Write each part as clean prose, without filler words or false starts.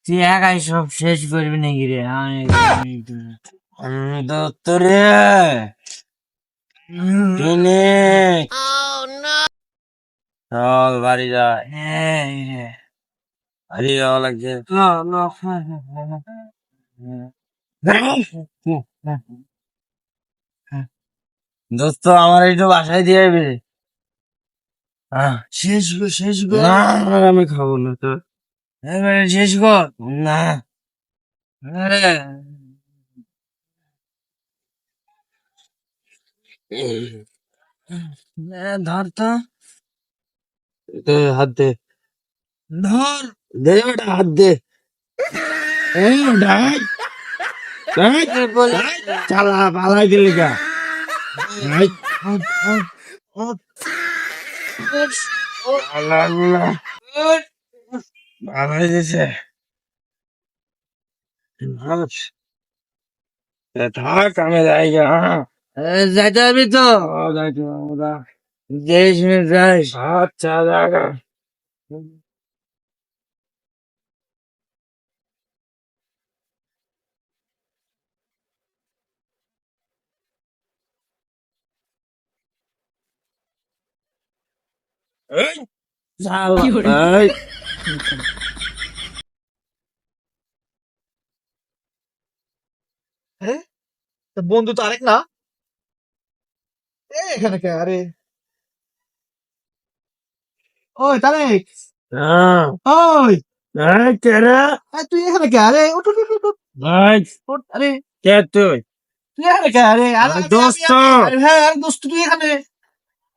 তুই একাই সব শেষ করবি নাকি রে? আমি তো তোরে চল বাড়ি যায়, বাড়ি যাওয়া লাগছে। দোস্ত আমার একটু বাসায় দিয়ে আইবি। শেষ গো না, আমি খাবো না তো। এবারে শেষ কর না। আরে ধর তো, হাত দে, ধর দে বেটা, হাত দে। চালা পালাই দিলি গা। পালাই দিছে। থাক আমি যাই গা। যাইতে পারবি তো? যাইতে পারবো না। যাইস না, যাইস। আচ্ছা জায়গা। এই হ্যাঁ, তা বন্ধু তো আরেক না। এখানে কে? আরে ওই তারেক, ওই কেরা তুই এখানে কে? আরে উঠ উঠ উঠ উঠ, উঠ। ভাই, উঠ, আরে কে তুই? তুই এখানে কে? আরে আরে আরে দোস্ত। আরে হ্যাঁ, আরে দোস্ত তুই এখানে।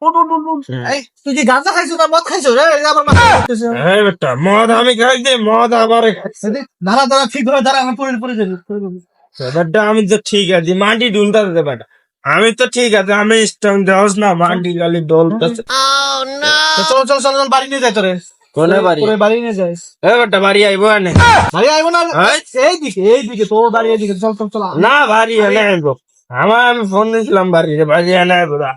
উঠ উঠ উঠ উঠ। এই তুই কি গাঁজা খাইছো না মদ খাইছো রে? এই আমার মাথা করতেছে। এই বেটা, মদ আমি খাইছি, মদ আবার খাইছি। দাঁড়া দাঁড়া, ঠিক ধরে দাঁড়া, আমার পরে পরে যাবে। বেটা আমি তো ঠিক আছি, মাটি ডুলতে দে বেটা। আমি তো ঠিক আছে, আমি স্ট্রং দেওস না, মাটি খালি ডলতেছে। চল চল চল চল, বাড়ি নিয়ে যাই তোরে। কোনে বাড়ি? তোরে বাড়ি নিয়ে যাই। এ বেটা বাড়ি আইবো আনে? বাড়ি আইবো না, এই, এইদিকে তোর বাড়ি এইদিকে। চল চল চল। না বাড়ি এনে আইবো। আমি ফোন দিয়েছিলাম বাড়ি, বাড়ি এনে আইবো না।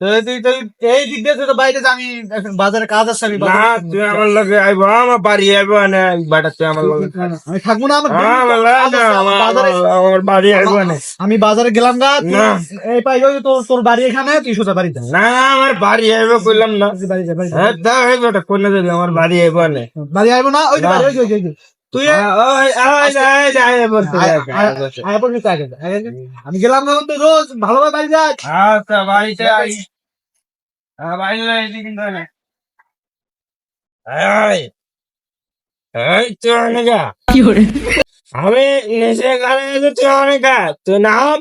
তুই তুই এই দিক দিয়ে তুই তো বাইরে যা, আমি এখন বাজারে কাজ আছে, আমি না তুই আমার লগে আইবো, আমার বাড়ি আইবো আনে। বেটা তুই আমার লগে আমি থাকবো না, আমার আমার বাড়ি আইবো আনে। আমি বাজারে গেলাম গা। না। এই পাই ওই তোর তোর বাড়ি এখানে, তুই সোজা বাড়ি যা। না আমার বাড়ি আইবো কইলাম না। বাড়ি যা, বাড়ি যা। হ্যাঁ দাও এই বেটা, কোনে দিলি আমার বাড়ি আইবো আনে। বাড়ি আইবো না, ওই যে বাড়ি, ওই যে, ওই যে, ওই যে। তুই আয় পড়বি তো আগে যা, আগে যা। আমি গেলাম না, তুই রোজ ভালোভাবে বাড়ি যা। আচ্ছা বাড়িতে আই। বাড়িতে আইছি কিন্তু না। এই এই তুই অনেকা আমি নিচে গানে তুই অনেকা তুই নাম,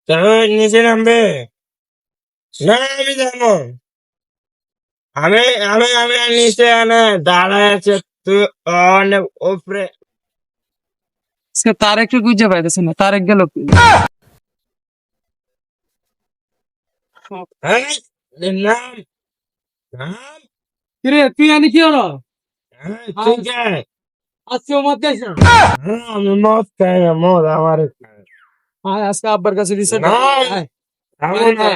তুই নিচে নামবে না? আমি জানো, আমি আমি আমি নিচে আনে দাঁড়ায় আছে, তুই অনেক উপরে। সে তারেককে খুঁজে পাইতেছে না, তারেক গেল কই? এই, নাম নাম। কিরে তুই আনি কি হলো? এই, তুই কে? আজকে মদ খাইছ না? আমি মদ খাই না, মদ আমার আজকে আব্বার কাছে রিসেট না, আমি না।